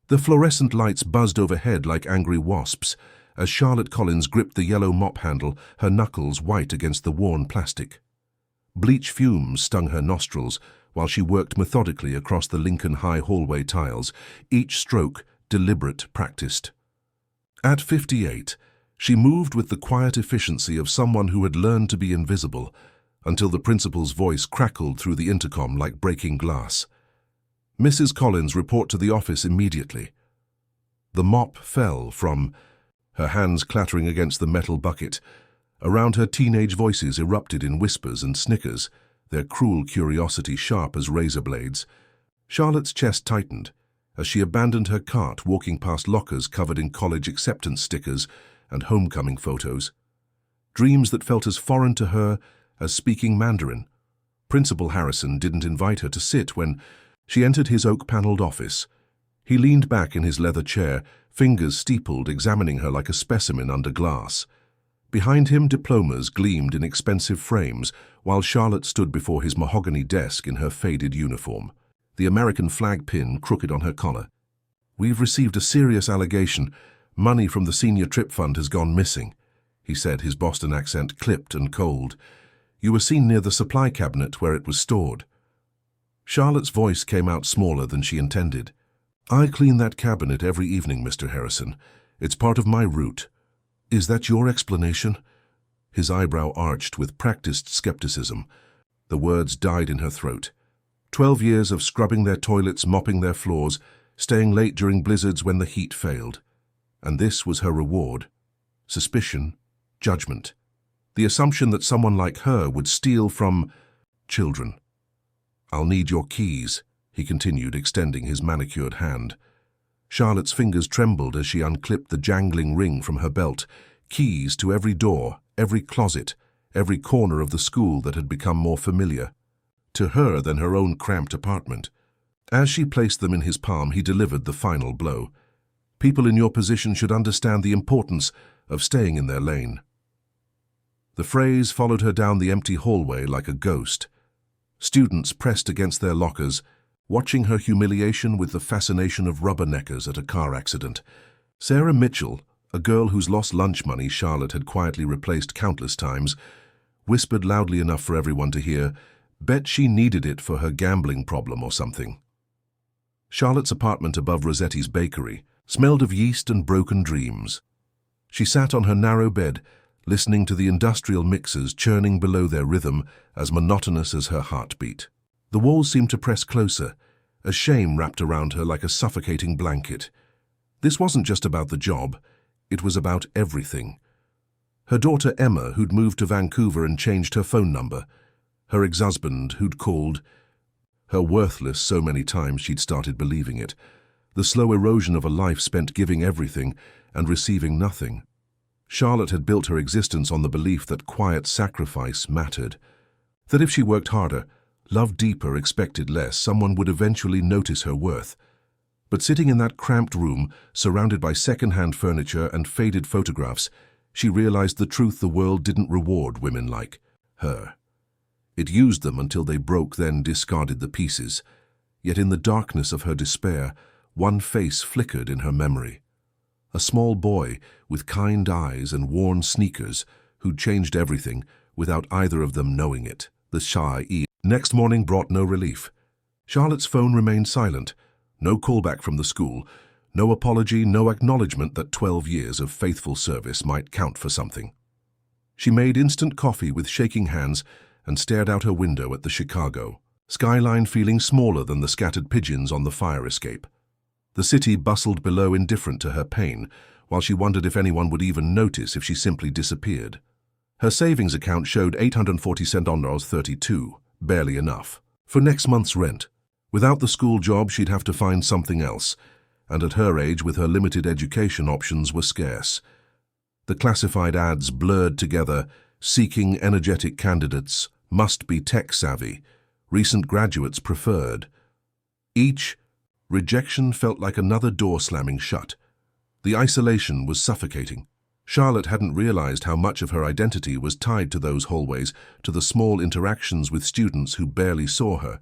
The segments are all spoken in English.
The fluorescent lights buzzed overhead like angry wasps as Charlotte Collins gripped the yellow mop handle, her knuckles white against the worn plastic. Bleach fumes stung her nostrils while she worked methodically across the Lincoln High hallway tiles, each stroke deliberate, practiced. At 58, she moved with the quiet efficiency of someone who had learned to be invisible, until the principal's voice crackled through the intercom like breaking glass. "Mrs. Collins, report to the office immediately." The mop fell from her hands clattering against the metal bucket. Around her, teenage voices erupted in whispers and snickers, their cruel curiosity sharp as razor blades. Charlotte's chest tightened as she abandoned her cart, walking past lockers covered in college acceptance stickers and homecoming photos. Dreams that felt as foreign to her as speaking Mandarin. Principal Harrison didn't invite her to sit when she entered his oak-paneled office. He leaned back in his leather chair, fingers steepled, examining her like a specimen under glass. Behind him, diplomas gleamed in expensive frames, while Charlotte stood before his mahogany desk in her faded uniform, the American flag pin crooked on her collar. "We've received a serious allegation. Money from the senior trip fund has gone missing," he said, his Boston accent clipped and cold. "You were seen near the supply cabinet where it was stored." Charlotte's voice came out smaller than she intended. "I clean that cabinet every evening, Mr. Harrison. It's part of my route." "Is that your explanation?" His eyebrow arched with practiced skepticism. The words died in her throat. 12 years of scrubbing their toilets, mopping their floors, staying late during blizzards when the heat failed. And this was her reward. Suspicion, judgment. The assumption that someone like her would steal from children. "I'll need your keys," he continued, extending his manicured hand. Charlotte's fingers trembled as she unclipped the jangling ring from her belt. Keys to every door, every closet, every corner of the school that had become more familiar to her than her own cramped apartment. As she placed them in his palm, he delivered the final blow. "People in your position should understand the importance of staying in their lane." The phrase followed her down the empty hallway like a ghost. Students pressed against their lockers, watching her humiliation with the fascination of rubberneckers at a car accident. Sarah Mitchell, a girl whose lost lunch money Charlotte had quietly replaced countless times, whispered loudly enough for everyone to hear, "Bet she needed it for her gambling problem or something." Charlotte's apartment above Rossetti's bakery smelled of yeast and broken dreams. She sat on her narrow bed, listening to the industrial mixers churning below their rhythm as monotonous as her heartbeat. The walls seemed to press closer, a shame wrapped around her like a suffocating blanket. This wasn't just about the job, it was about everything. Her daughter Emma, who'd moved to Vancouver and changed her phone number. Her ex-husband, who'd called her worthless so many times she'd started believing it. The slow erosion of a life spent giving everything and receiving nothing. Charlotte had built her existence on the belief that quiet sacrifice mattered. That if she worked harder, loved deeper, expected less, someone would eventually notice her worth. But sitting in that cramped room, surrounded by second-hand furniture and faded photographs, she realized the truth: the world didn't reward women like her. It used them until they broke, then discarded the pieces. Yet in the darkness of her despair, one face flickered in her memory. A small boy with kind eyes and worn sneakers who'd changed everything without either of them knowing it. The shy Next morning brought no relief. Charlotte's phone remained silent. No callback from the school, no apology, no acknowledgement that 12 years of faithful service might count for something. She made instant coffee with shaking hands and stared out her window at the Chicago skyline, feeling smaller than the scattered pigeons on the fire escape. The city bustled below, indifferent to her pain, while she wondered if anyone would even notice if she simply disappeared. Her savings account showed $847.32, barely enough for next month's rent. Without the school job, she'd have to find something else, and at her age, with her limited education, options were scarce. The classified ads blurred together, seeking energetic candidates, must be tech-savvy, recent graduates preferred. Each rejection felt like another door slamming shut. The isolation was suffocating. Charlotte hadn't realized how much of her identity was tied to those hallways, to the small interactions with students who barely saw her.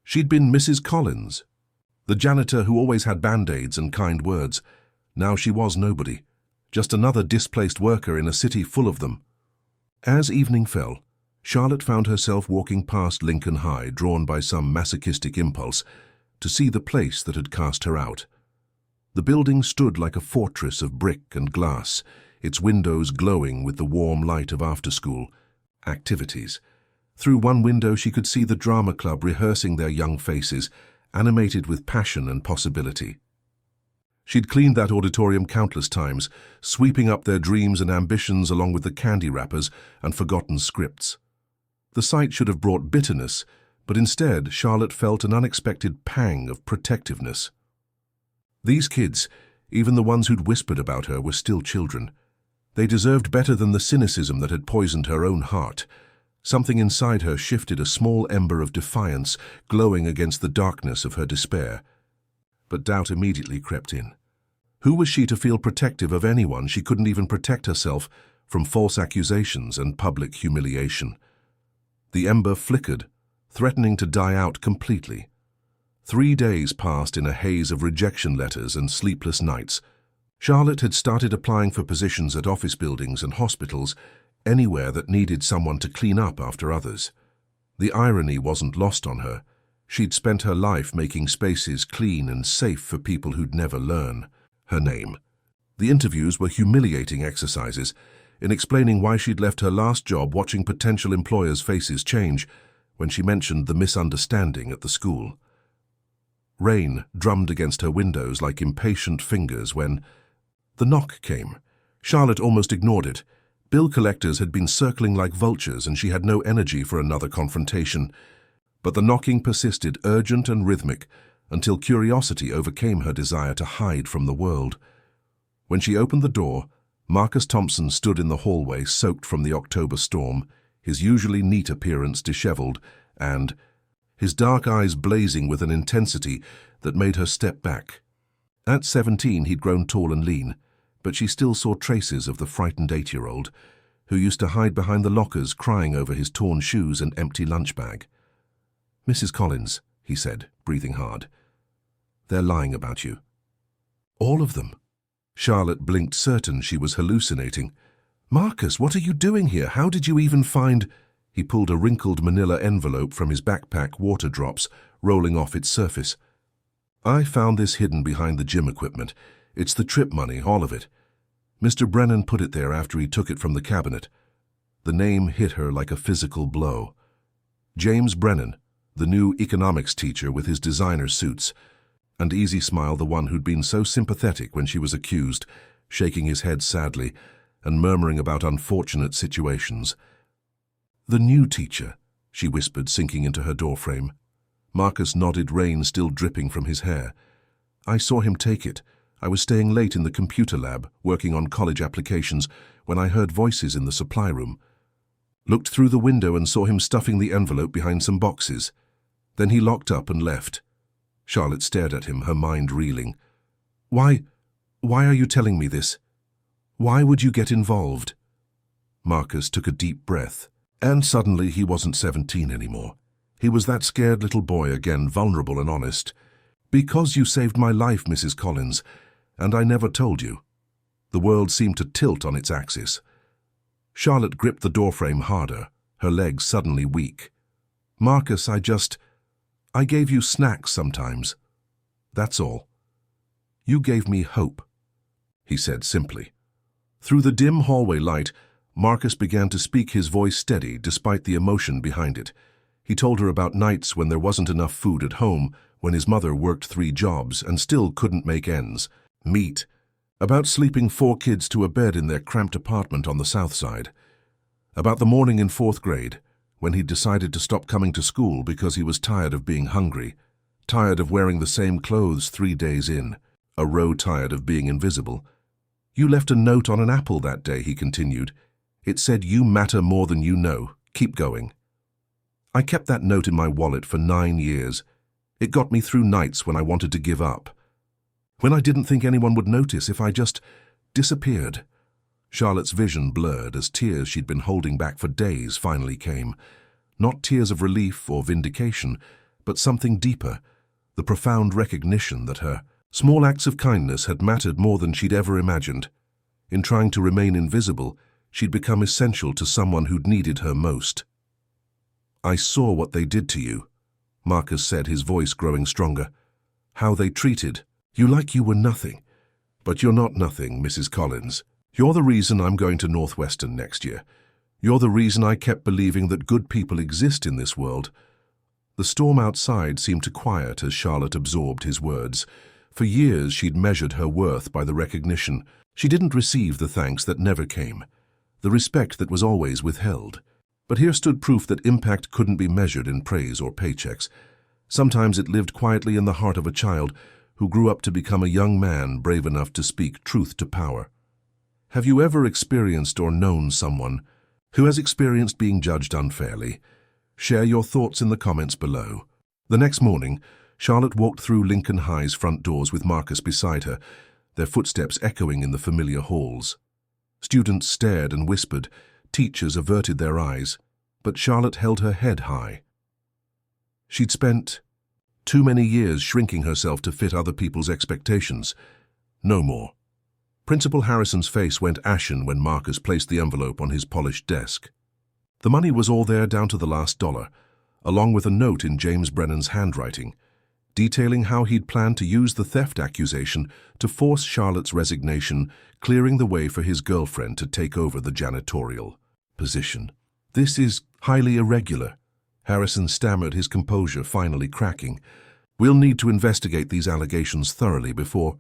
She'd been Mrs. Collins, The janitor who always had band-aids and kind words. Now she was nobody, just another displaced worker in a city full of them. As evening fell, Charlotte found herself walking past Lincoln High, drawn by some masochistic impulse, to see the place that had cast her out. The building stood like a fortress of brick and glass, its windows glowing with the warm light of after-school activities. Through one window she could see the drama club rehearsing their young faces, animated with passion and possibility. She'd cleaned that auditorium countless times, sweeping up their dreams and ambitions along with the candy wrappers and forgotten scripts. The sight should have brought bitterness, but instead Charlotte felt an unexpected pang of protectiveness. These kids, even the ones who'd whispered about her, were still children. They deserved better than the cynicism that had poisoned her own heart. Something inside her shifted, a small ember of defiance, glowing against the darkness of her despair. But doubt immediately crept in. Who was she to feel protective of anyone? She couldn't even protect herself from false accusations and public humiliation. The ember flickered, threatening to die out completely. 3 days passed in a haze of rejection letters and sleepless nights. Charlotte had started applying for positions at office buildings and hospitals, anywhere that needed someone to clean up after others. The irony wasn't lost on her. She'd spent her life making spaces clean and safe for people who'd never learn her name. The interviews were humiliating exercises in explaining why she'd left her last job, watching potential employers' faces change when she mentioned the misunderstanding at the school. Rain drummed against her windows like impatient fingers when the knock came. Charlotte almost ignored it. Bill collectors had been circling like vultures, and she had no energy for another confrontation. But the knocking persisted, urgent and rhythmic, until curiosity overcame her desire to hide from the world. When she opened the door, Marcus Thompson stood in the hallway, soaked from the October storm, his usually neat appearance disheveled, and his dark eyes blazing with an intensity that made her step back. At 17, he'd grown tall and lean, but she still saw traces of the frightened 8-year-old, who used to hide behind the lockers crying over his torn shoes and empty lunch bag. "Mrs. Collins," he said, breathing hard, "they're lying about you." "All of them?" Charlotte blinked, certain she was hallucinating. "Marcus, what are you doing here? How did you even find—" He pulled a wrinkled manila envelope from his backpack, water drops rolling off its surface. "I found this hidden behind the gym equipment. It's the trip money, all of it. Mr. Brennan put it there after he took it from the cabinet." The name hit her like a physical blow. James Brennan, the new economics teacher with his designer suits, and Easy Smile, the one who'd been so sympathetic when she was accused, shaking his head sadly and murmuring about unfortunate situations. "The new teacher," she whispered, sinking into her doorframe. Marcus nodded, rain still dripping from his hair. "I saw him take it. I was staying late in the computer lab, working on college applications, when I heard voices in the supply room. Looked through the window and saw him stuffing the envelope behind some boxes. Then he locked up and left." Charlotte stared at him, her mind reeling. Why are you telling me this? Why would you get involved?" Marcus took a deep breath, and suddenly he wasn't 17 anymore. He was that scared little boy again, vulnerable and honest. "Because you saved my life, Mrs. Collins, and I never told you." The world seemed to tilt on its axis. Charlotte gripped the doorframe harder, her legs suddenly weak. "Marcus, I gave you snacks sometimes. That's all. You gave me hope," he said simply. Through the dim hallway light, Marcus began to speak, his voice steady despite the emotion behind it. He told her about nights when there wasn't enough food at home, when his mother worked 3 jobs and still couldn't make ends meet, about sleeping 4 kids to a bed in their cramped apartment on the south side, about the morning in 4th grade when he'd decided to stop coming to school because he was tired of being hungry, tired of wearing the same clothes 3 days in, a row tired of being invisible. "You left a note on an apple that day," he continued. "It said, 'You matter more than you know. Keep going.' I kept that note in my wallet for 9 years. It got me through nights when I wanted to give up, when I didn't think anyone would notice if I just disappeared." Charlotte's vision blurred as tears she'd been holding back for days finally came. Not tears of relief or vindication, but something deeper, the profound recognition that her small acts of kindness had mattered more than she'd ever imagined. In trying to remain invisible, she'd become essential to someone who'd needed her most. "I saw what they did to you," Marcus said, his voice growing stronger. "How they treated you like you were nothing. But you're not nothing, Mrs. Collins. You're the reason I'm going to Northwestern next year. You're the reason I kept believing that good people exist in this world." The storm outside seemed to quiet as Charlotte absorbed his words. For years she'd measured her worth by the recognition. She didn't receive the thanks that never came, the respect that was always withheld. But here stood proof that impact couldn't be measured in praise or paychecks. Sometimes it lived quietly in the heart of a child who grew up to become a young man brave enough to speak truth to power. Have you ever experienced or known someone who has experienced being judged unfairly? Share your thoughts in the comments below. The next morning, Charlotte walked through Lincoln High's front doors with Marcus beside her, their footsteps echoing in the familiar halls. Students stared and whispered, teachers averted their eyes, but Charlotte held her head high. She'd spent too many years shrinking herself to fit other people's expectations. No more. Principal Harrison's face went ashen when Marcus placed the envelope on his polished desk. The money was all there down to the last dollar, along with a note in James Brennan's handwriting, detailing how he'd planned to use the theft accusation to force Charlotte's resignation, clearing the way for his girlfriend to take over the janitorial position. "This is highly irregular," Harrison stammered, his composure finally cracking. "We'll need to investigate these allegations thoroughly before—"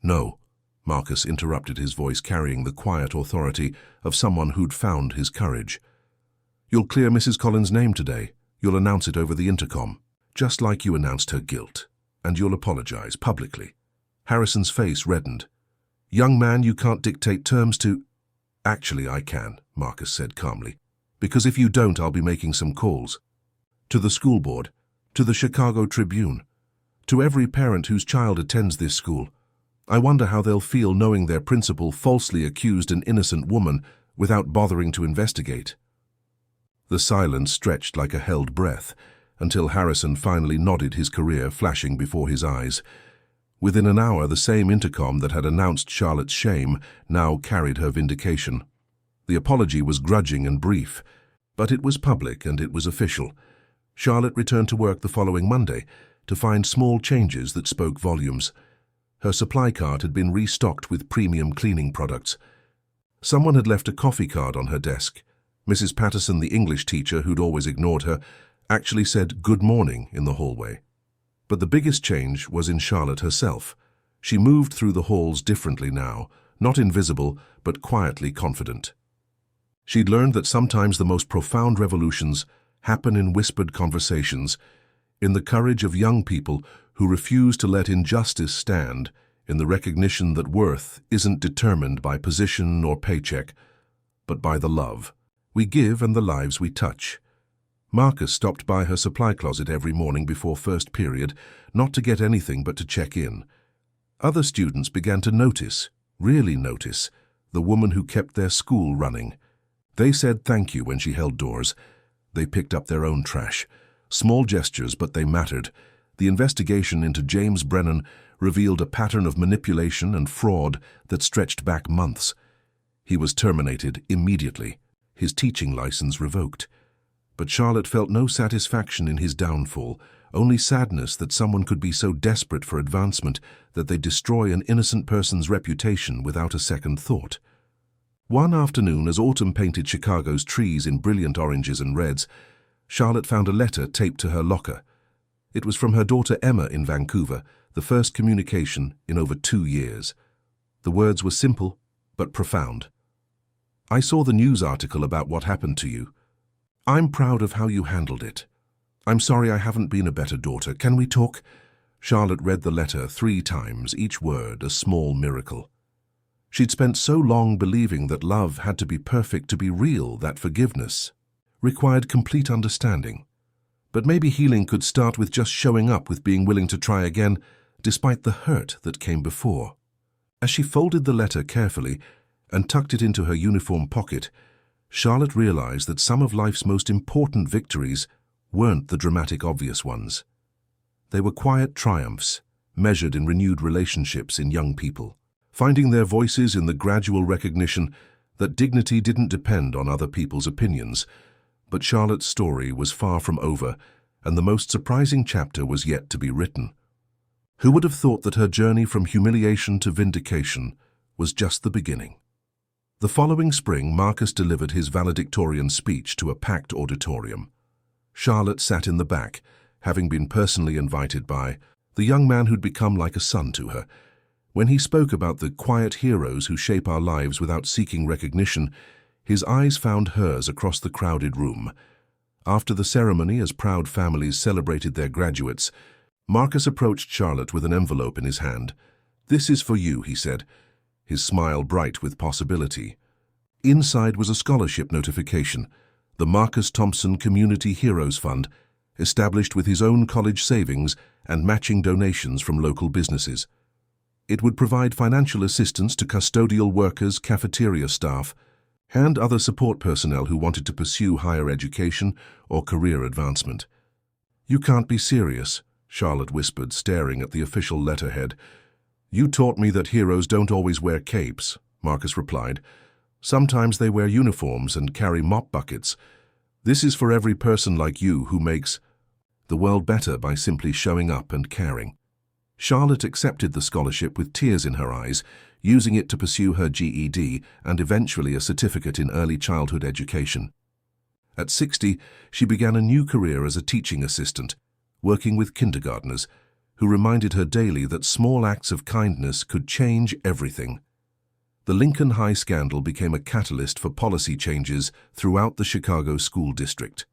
"No," Marcus interrupted, his voice carrying the quiet authority of someone who'd found his courage. "You'll clear Mrs. Collins' name today. You'll announce it over the intercom, just like you announced her guilt, and you'll apologize publicly." Harrison's face reddened. "Young man, you can't dictate terms to—" "Actually, I can," Marcus said calmly, "because if you don't, I'll be making some calls. To the school board, to the Chicago Tribune, to every parent whose child attends this school. I wonder how they'll feel knowing their principal falsely accused an innocent woman without bothering to investigate." The silence stretched like a held breath, until Harrison finally nodded, his career flashing before his eyes. Within an hour, the same intercom that had announced Charlotte's shame now carried her vindication. The apology was grudging and brief, but it was public and it was official. Charlotte returned to work the following Monday to find small changes that spoke volumes. Her supply cart had been restocked with premium cleaning products. Someone had left a coffee card on her desk. Mrs. Patterson, the English teacher who'd always ignored her, actually said "good morning" in the hallway. But the biggest change was in Charlotte herself. She moved through the halls differently now, not invisible, but quietly confident. She'd learned that sometimes the most profound revolutions happen in whispered conversations, in the courage of young people who refuse to let injustice stand, in the recognition that worth isn't determined by position or paycheck, but by the love we give and the lives we touch. Marcus stopped by her supply closet every morning before first period, not to get anything but to check in. Other students began to notice, really notice, the woman who kept their school running. They said thank you when she held doors. They picked up their own trash. Small gestures, but they mattered. The investigation into James Brennan revealed a pattern of manipulation and fraud that stretched back months. He was terminated immediately, his teaching license revoked. But Charlotte felt no satisfaction in his downfall, only sadness that someone could be so desperate for advancement that they destroy an innocent person's reputation without a second thought. One afternoon, as autumn painted Chicago's trees in brilliant oranges and reds, Charlotte found a letter taped to her locker. It was from her daughter Emma in Vancouver, the first communication in over 2 years. The words were simple but profound. "I saw the news article about what happened to you. I'm proud of how you handled it. I'm sorry I haven't been a better daughter. Can we talk?" Charlotte read the letter 3 times, each word a small miracle. She'd spent so long believing that love had to be perfect to be real, that forgiveness required complete understanding. But maybe healing could start with just showing up, with being willing to try again, despite the hurt that came before. As she folded the letter carefully and tucked it into her uniform pocket, Charlotte realized that some of life's most important victories weren't the dramatic obvious ones. They were quiet triumphs, measured in renewed relationships in young people, finding their voices in the gradual recognition that dignity didn't depend on other people's opinions. But Charlotte's story was far from over, and the most surprising chapter was yet to be written. Who would have thought that her journey from humiliation to vindication was just the beginning? The following spring, Marcus delivered his valedictorian speech to a packed auditorium. Charlotte sat in the back, having been personally invited by the young man who'd become like a son to her. When he spoke about the quiet heroes who shape our lives without seeking recognition, his eyes found hers across the crowded room. After the ceremony, as proud families celebrated their graduates, Marcus approached Charlotte with an envelope in his hand. "This is for you," he said, his smile bright with possibility. Inside was a scholarship notification, the Marcus Thompson Community Heroes Fund, established with his own college savings and matching donations from local businesses. It would provide financial assistance to custodial workers, cafeteria staff, and other support personnel who wanted to pursue higher education or career advancement. "You can't be serious," Charlotte whispered, staring at the official letterhead. "You taught me that heroes don't always wear capes," Marcus replied. "Sometimes they wear uniforms and carry mop buckets. This is for every person like you who makes the world better by simply showing up and caring." Charlotte accepted the scholarship with tears in her eyes, using it to pursue her GED and eventually a certificate in early childhood education. At 60, she began a new career as a teaching assistant, working with kindergartners, who reminded her daily that small acts of kindness could change everything. The Lincoln High scandal became a catalyst for policy changes throughout the Chicago school district.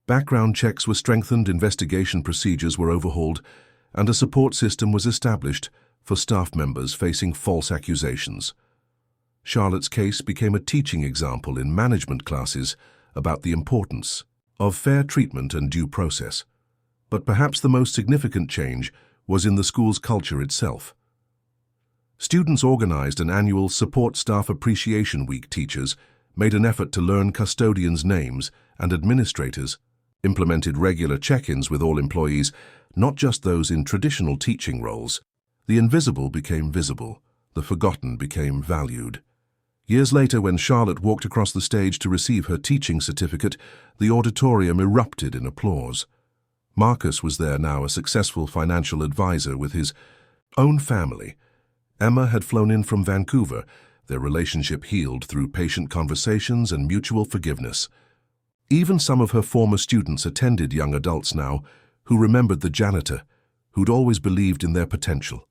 Background checks were strengthened, investigation procedures were overhauled, and a support system was established for staff members facing false accusations. Charlotte's case became a teaching example in management classes about the importance of fair treatment and due process. But perhaps the most significant change was in the school's culture itself. Students organized an annual Support Staff Appreciation Week. Teachers made an effort to learn custodians' names, and administrators implemented regular check-ins with all employees, not just those in traditional teaching roles. The invisible became visible, the forgotten became valued. Years later, when Charlotte walked across the stage to receive her teaching certificate, the auditorium erupted in applause. Marcus was there now, a successful financial advisor with his own family. Emma had flown in from Vancouver, their relationship healed through patient conversations and mutual forgiveness. Even some of her former students attended, young adults now, who remembered the janitor, who'd always believed in their potential.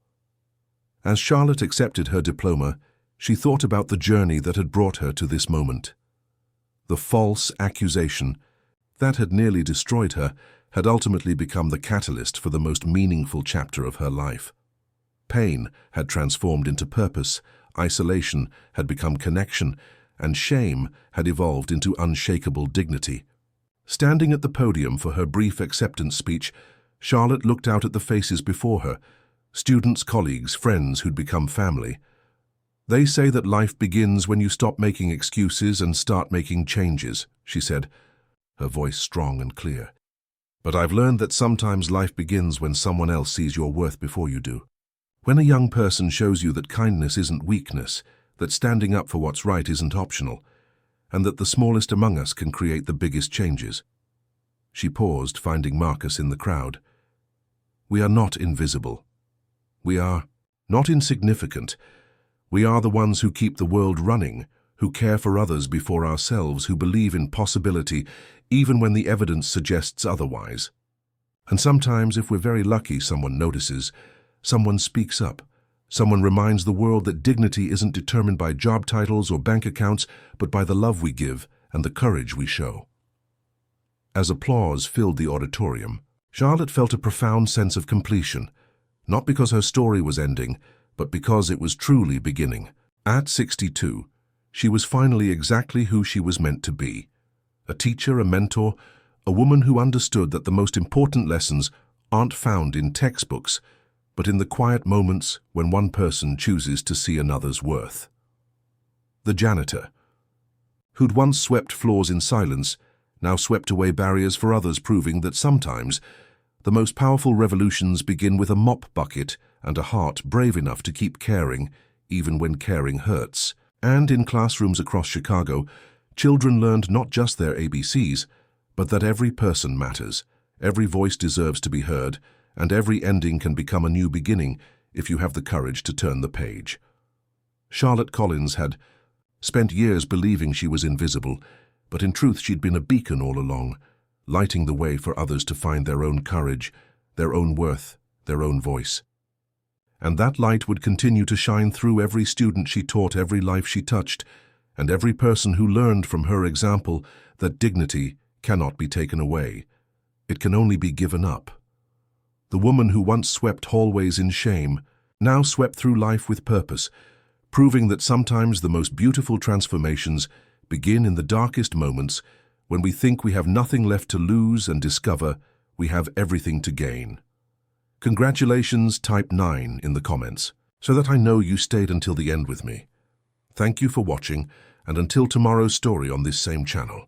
As Charlotte accepted her diploma, she thought about the journey that had brought her to this moment. The false accusation that had nearly destroyed her had ultimately become the catalyst for the most meaningful chapter of her life. Pain had transformed into purpose, isolation had become connection, and shame had evolved into unshakable dignity. Standing at the podium for her brief acceptance speech, Charlotte looked out at the faces before her, students, colleagues, friends who'd become family. "They say that life begins when you stop making excuses and start making changes," she said, her voice strong and clear. "But I've learned that sometimes life begins when someone else sees your worth before you do. When a young person shows you that kindness isn't weakness, that standing up for what's right isn't optional, and that the smallest among us can create the biggest changes." She paused, finding Marcus in the crowd. "We are not invisible. We are not insignificant. We are the ones who keep the world running, who care for others before ourselves, who believe in possibility even when the evidence suggests otherwise. And sometimes, if we're very lucky, someone notices, someone speaks up, someone reminds the world that dignity isn't determined by job titles or bank accounts, but by the love we give and the courage we show." As applause filled the auditorium, Charlotte felt a profound sense of completion, not because her story was ending, but because it was truly beginning. At 62, she was finally exactly who she was meant to be. A teacher, a mentor, a woman who understood that the most important lessons aren't found in textbooks, but in the quiet moments when one person chooses to see another's worth. The janitor, who'd once swept floors in silence, now swept away barriers for others, proving that sometimes The most powerful revolutions begin with a mop bucket and a heart brave enough to keep caring, even when caring hurts. And in classrooms across Chicago, children learned not just their ABCs, but that every person matters, every voice deserves to be heard, and every ending can become a new beginning if you have the courage to turn the page. Charlotte Collins had spent years believing she was invisible, but in truth she'd been a beacon all along, lighting the way for others to find their own courage, their own worth, their own voice. And that light would continue to shine through every student she taught, every life she touched, and every person who learned from her example that dignity cannot be taken away. It can only be given up. The woman who once swept hallways in shame now swept through life with purpose, proving that sometimes the most beautiful transformations begin in the darkest moments, when we think we have nothing left to lose and discover we have everything to gain. Congratulations, type 9 in the comments, so that I know you stayed until the end with me. Thank you for watching, and until tomorrow's story on this same channel.